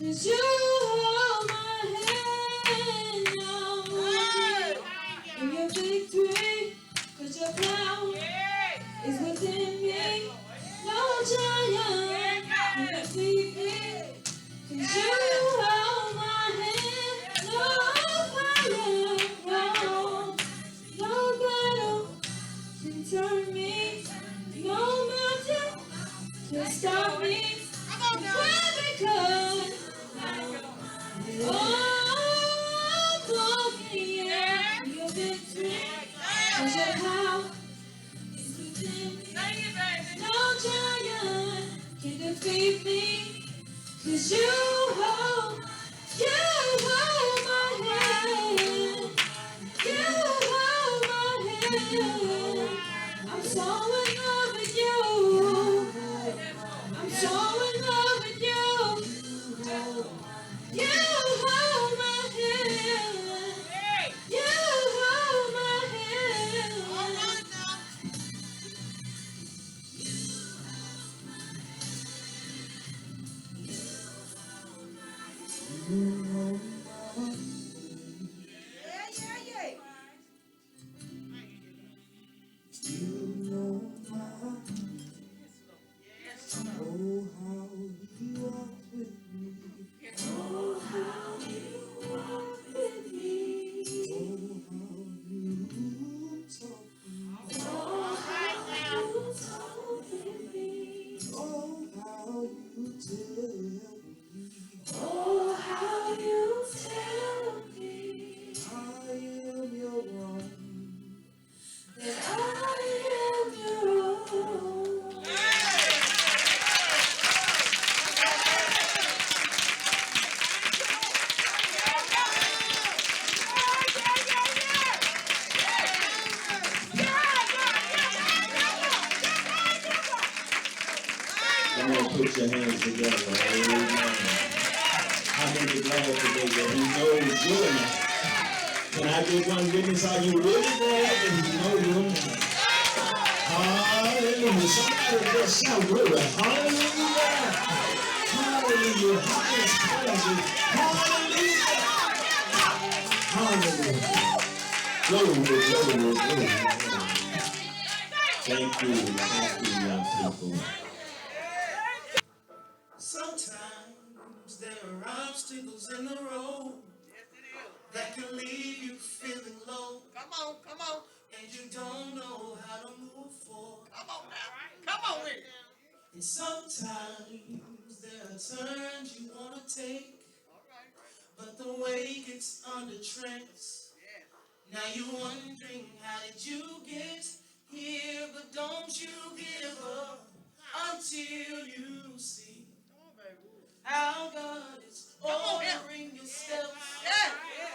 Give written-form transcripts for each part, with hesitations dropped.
'Cause you hold my hand now. In your victory, 'cause your power is within me. No giant can defeat me. 'Cause you hold my hand. No fire, no battle can turn me. No mountain can stop me. Why? Because walking in your victory. 'Cause your power is within me. No giant can defeat me. 'Cause you hold my hand. You hold my hand. I'm so in love with you. I'm so in love with you. You hold my hand. You hold my hand. Come on, put your hands together. Amen. How many glad today that he knows you're not? Can I get one witness? Are you really glad that he knows you're not? Hallelujah. Somebody just shout glory. Hallelujah. Hallelujah. Highest praises. Hallelujah. Hallelujah. Glory, glory, glory. Thank you, young people. Sometimes there are obstacles in the road that can leave you feeling low. Come on. And you don't know how to move forward. Come on with it. And sometimes there are turns you want to take, but the way gets under tracks. Now you're wondering, how did you get here? But don't you give up until you see how God is ordering your steps,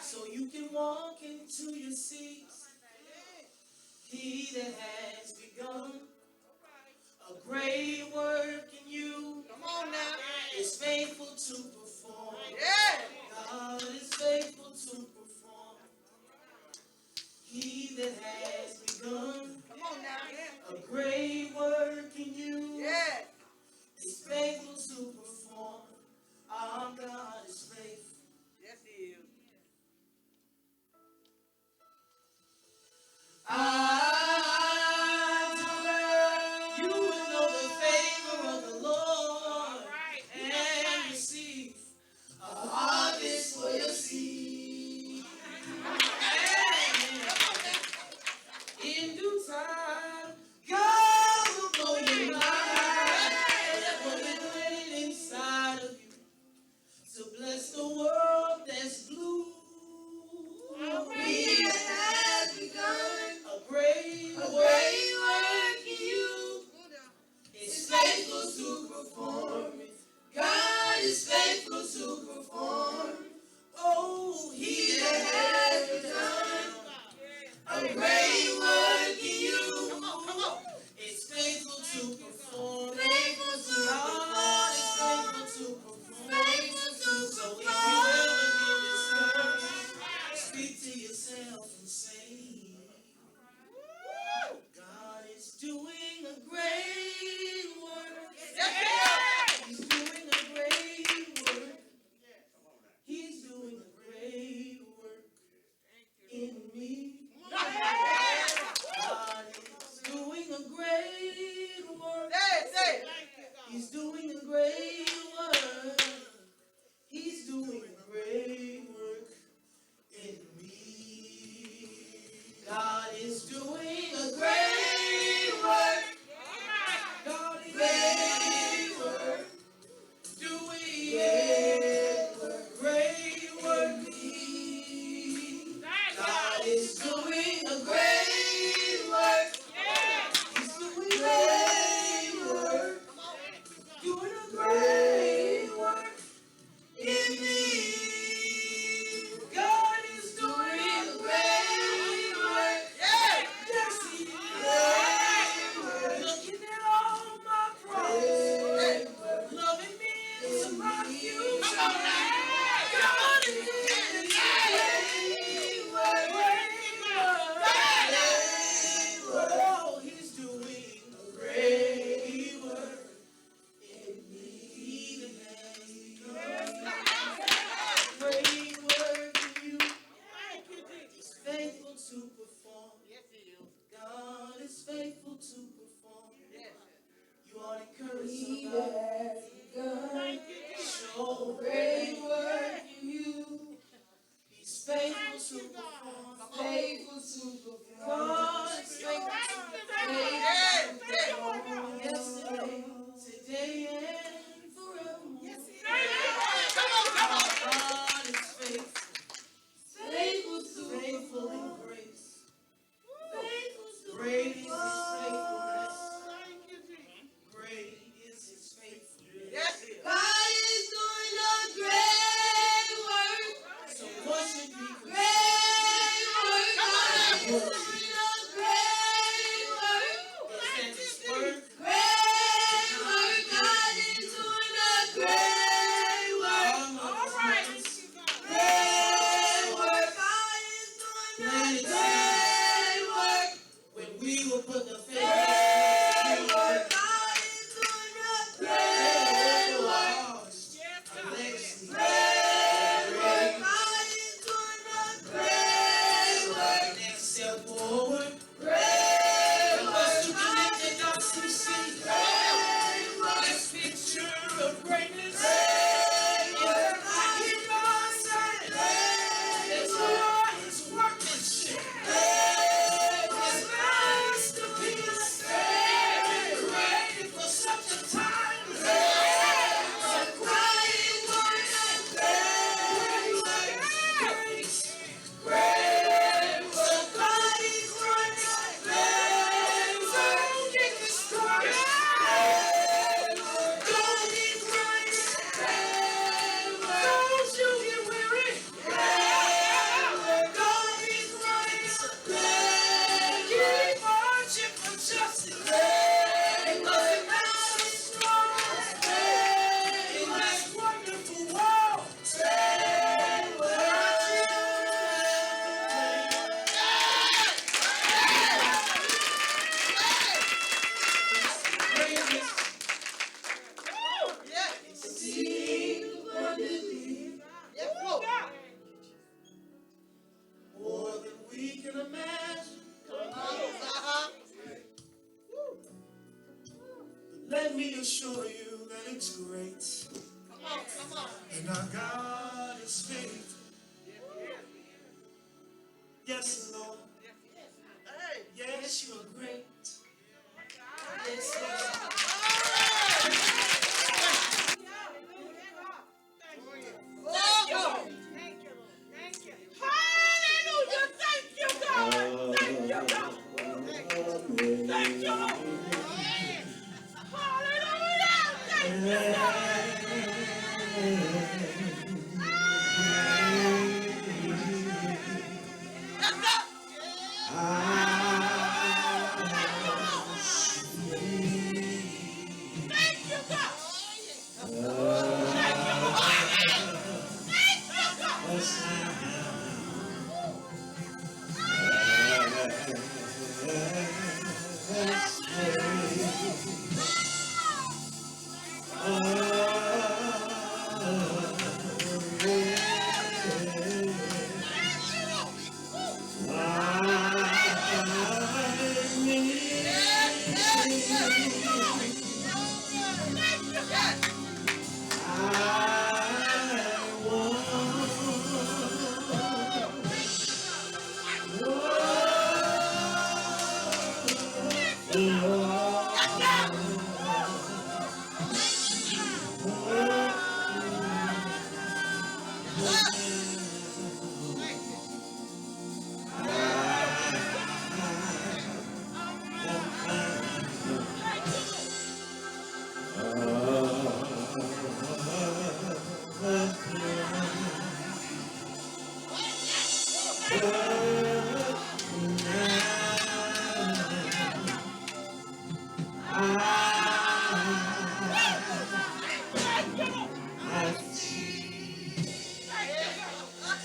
so you can walk into your seats. He that has begun a great work in you is faithful to perform. God is faithful to perform. He that has begun a great work in you is faithful to perform. Our God is faithful. Yes, He is. You will know the favor of the Lord and receive a harvest for your seed. In due time, God will blow your mind. What is written inside of you to bless the world that's blue. He has begun a great work in you. Is faithful to perform it. God is faithful to perform. Oh, He that has begun a great work in you. Come on. Is faithful to perform. Faithful to perform. God is faithful to perform. Faithful to perform. So if you Let me assure you that it's great. And our God is faithful. Yes, Lord. Yes, you are great. Yes, yes.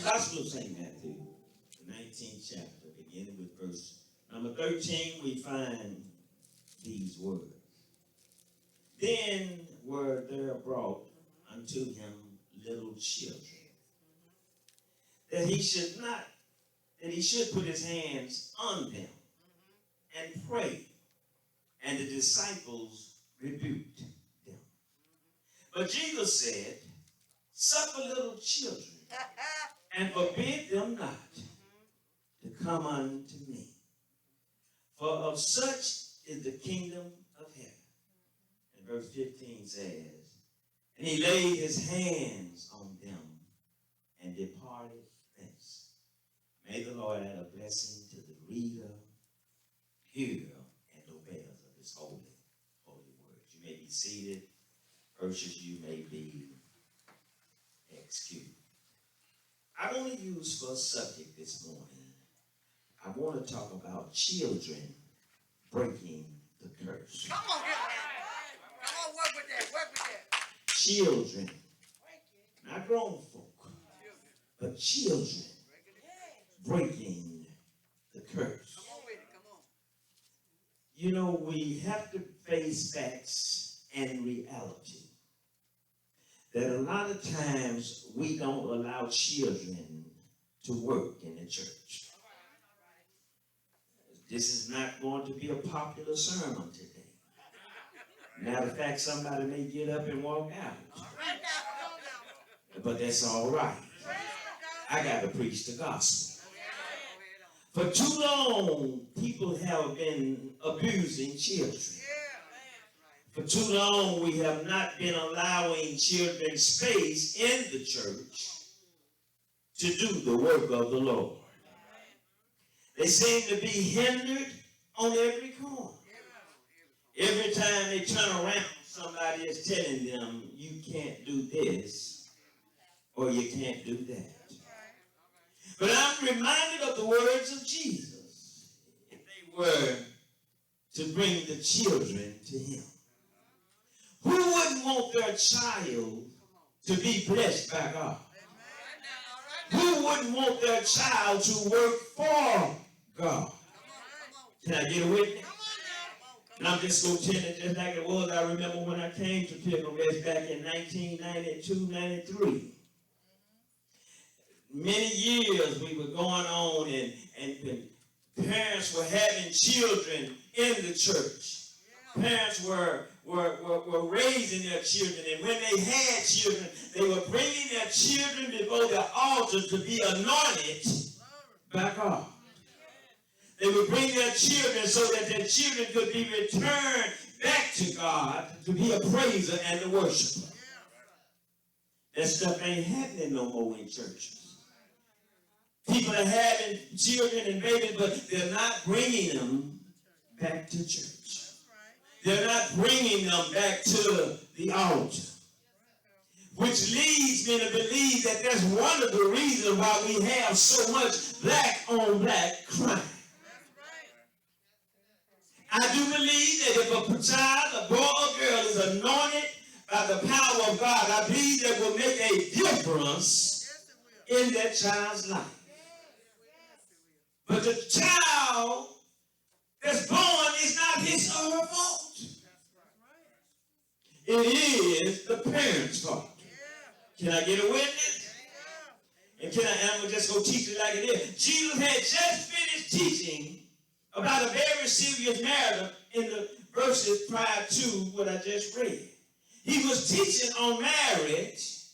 Gospel of St. Matthew, the 19th chapter, beginning with verse number 13, we find these words. Then were there brought unto him little children, that he should put his hands on them and pray. And the disciples rebuked them. But Jesus said, suffer little children, and forbid them not to come unto me. For of such is the kingdom of heaven. And verse 15 says, and he laid his hands on them and departed thence. May the Lord add a blessing to the reader, hearer, and obeyers of his holy words. You may be seated. Ushers, you may be excused. I want to use for a subject this morning, I want to talk about children breaking the curse. Come on, get come on, work with that, work with that. Children, not grown folk, but children breaking the curse. Come on with it, come on. You know, we have to face facts and reality. That a lot of times we don't allow children to work in the church. This is not going to be a popular sermon today. Matter of fact, somebody may get up and walk out. But that's all right. I got to preach the gospel. For too long, people have been abusing children. For too long, we have not been allowing children space in the church to do the work of the Lord. They seem to be hindered on every corner. Every time they turn around, somebody is telling them, you can't do this or you can't do that. But I'm reminded of the words of Jesus. If they were to bring the children to him, who wouldn't want their child to be blessed by God? Who wouldn't want their child to work for God? Can I get a witness? And I'm just going to tell it just like it was. I remember when I came to Pilgrim Rest back in 1992, 93. Many years we were going on and parents were having children in the church. Parents were raising their children, and when they had children, they were bringing their children before the altar to be anointed by God. They would bring their children so that their children could be returned back to God to be a praiser and a worshiper. That stuff ain't happening no more in churches. People are having children and babies, but they're not bringing them back to church. They're not bringing them back to the altar. Which leads me to believe that that's one of the reasons why we have so much black on black crime. I do believe that if a child, a boy or girl is anointed by the power of God, I believe that will make a difference in that child's life. But the child that's born is not his or her fault. It is the parents' fault. Can I get a witness? And I'm going to just go teach it like it is. Jesus had just finished teaching about a very serious matter in the verses prior to what I just read. He was teaching on marriage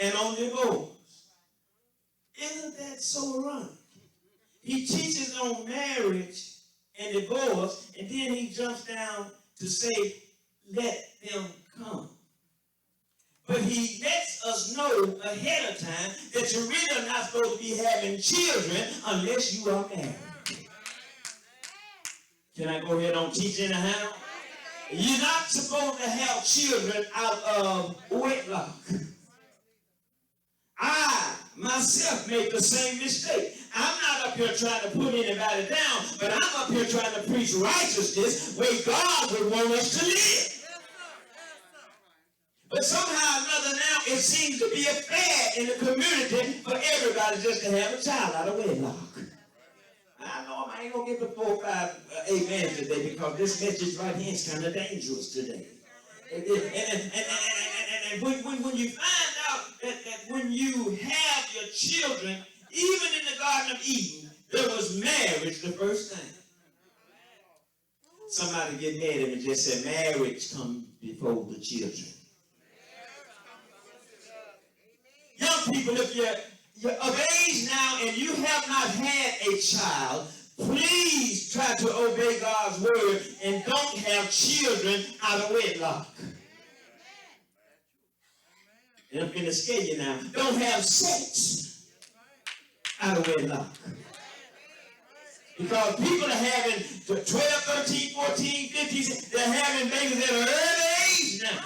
and on divorce. Isn't that so ironic? He teaches on marriage and divorce, and then he jumps down to say, let them come. But he lets us know ahead of time that you really are not supposed to be having children unless you are married. Can I go ahead and teach anyhow? You're not supposed to have children out of wedlock. I myself made the same mistake. I'm not up here trying to put anybody down, but I'm up here trying to preach righteousness where God would want us to live. But somehow or another now it seems to be a fad in the community for everybody just to have a child out of wedlock. I know I ain't going to give it 4 or 5 amens today because this message right here is kind of dangerous today. And when you find out that when you have your children, even in the Garden of Eden, there was marriage the first time. Somebody get mad at me and just said, marriage comes before the children. Young people, if you're of age now and you have not had a child, please try to obey God's word and don't have children out of wedlock. And I'm going to scare you now. Don't have sex out of wedlock. Because people are having 12, 13, 14, 15, they're having babies at an early age now.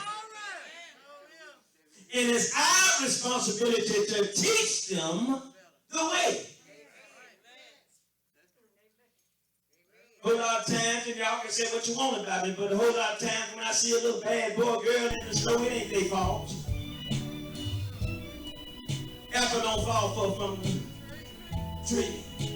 And it's our responsibility to teach them the way. A whole lot of times, and y'all can say what you want about me, but a whole lot of times when I see a little bad boy or girl in the snow, it ain't their fault. Apple don't fall from the tree.